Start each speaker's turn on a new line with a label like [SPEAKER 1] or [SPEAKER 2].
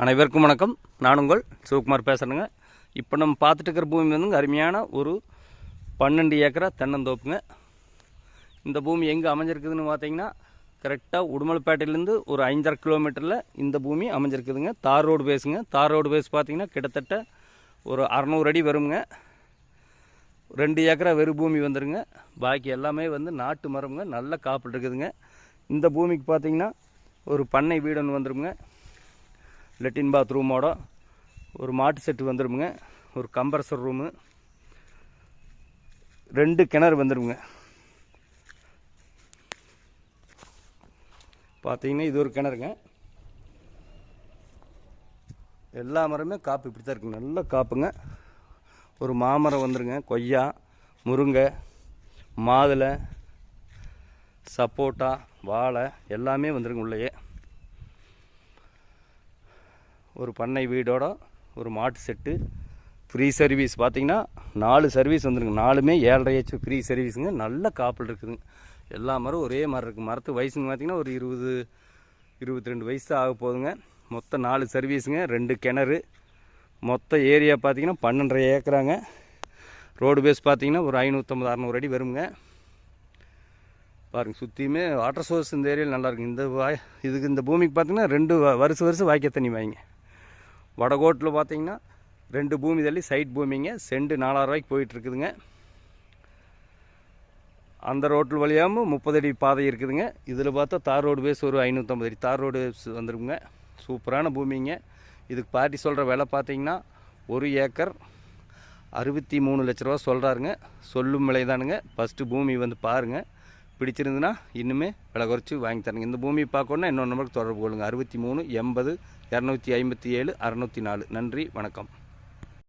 [SPEAKER 1] அனைவருக்கும் வணக்கம். நான் உங்கள் சிவகுமார் பேசுகிறேங்க. இப்போ நம்ம பார்த்துட்டு இருக்கிற பூமி வந்துங்க அருமையான ஒரு 12 ஏக்கரா தென்னந்தோப்புங்க. இந்த பூமி எங்கே அமைஞ்சிருக்குதுன்னு பார்த்தீங்கன்னா கரெக்டாக உடுமலைப்பேட்டையிலேருந்து ஒரு 5.5 கிலோமீட்டரில் இந்த பூமி அமைஞ்சிருக்குதுங்க. தார் ரோடு பேஸுங்க. தார் ரோடு பேஸ் பார்த்திங்கன்னா கிட்டத்தட்ட ஒரு 600 அடி வருங்க. 2 ஏக்கரா வெறும் பூமி வந்துடுங்க. பாக்கி எல்லாமே வந்து நாட்டு மரம்ங்க. நல்ல காப்பில் இருக்குதுங்க. இந்த பூமிக்கு பார்த்திங்கன்னா ஒரு பண்ணை வீடு ஒன்று வந்துடுங்க. லெட்டின் பாத்ரூமோட ஒரு மாட்டு செட்டு வந்துடுங்க. ஒரு கம்ப்ரஸர் ரூமு, 2 கிணறு வந்துடுங்க. பார்த்தீங்கன்னா இது ஒரு கிணறுங்க. எல்லா மரமே காப்பு இப்படி தான் இருக்குங்க. நல்ல காப்புங்க. ஒரு மாமரம் வந்துடுங்க. கொய்யா, முருங்கை, மாதுளை, சப்போட்டா, வாழை எல்லாமே வந்துருங்க உள்ளேயே. ஒரு பண்ணை வீடோட ஒரு மாட்டு செட்டு, ஃப்ரீ சர்வீஸ் பார்த்தீங்கன்னா 4 சர்வீஸ் வந்துருங்க. 4மே 7.5 HP ஃப்ரீ சர்வீஸுங்க. நல்ல காப்பில் இருக்குதுங்க. எல்லா மரம் ஒரே மாதிரி இருக்குது. மரத்து வயசுங்க பார்த்திங்கன்னா ஒரு 20-22 வயசு ஆக போகுதுங்க. மொத்தம் 4 சர்வீஸுங்க, 2 கிணறு. மொத்த ஏரியா பார்த்திங்கன்னா 12.5 ஏக்கராங்க. ரோடு பேஸ் பார்த்திங்கன்னா ஒரு 550-600 அடி வருங்க. பாருங்கள், சுற்றியுமே வாட்டர் சோர்ஸ் இந்த ஏரியாவில் நல்லாயிருக்கு. இந்த பூமிக்கு பார்த்திங்கன்னா 2 வருஷம் வாய்க்க தண்ணி வாங்கிங்க. வடகோட்டில் பார்த்தீங்கன்னா 2 பூமி தள்ளி சைட் பூமிங்க. செண்டு 4000 ரூபாய்க்கு போயிட்டுருக்குதுங்க. அந்த ரோட்டில் வழியாகவும் 30 அடி பாதை இருக்குதுங்க. இதில் பார்த்தா தார் ரோடு பேஸ் ஒரு 550 அடி தார் ரோடு வந்துருக்குங்க. சூப்பரான பூமிங்க. இதுக்கு பார்ட்டி சொல்கிற விலை பார்த்தீங்கன்னா 1 ஏக்கர் 63 லட்ச ரூபா சொல்கிறாருங்க. சொல்லும் விலை தானுங்க. ஃபஸ்ட்டு பூமி வந்து பாருங்கள். பிடிச்சிருந்துன்னா இன்னுமே விலை குறைச்சி வாங்கி தரணுங்க. இந்த பூமி பார்க்கணுன்னா இன்னொரு நம்பருக்கு தொடர்பு கொள்ளுங்கள். 63 80 257 604. நன்றி, வணக்கம்.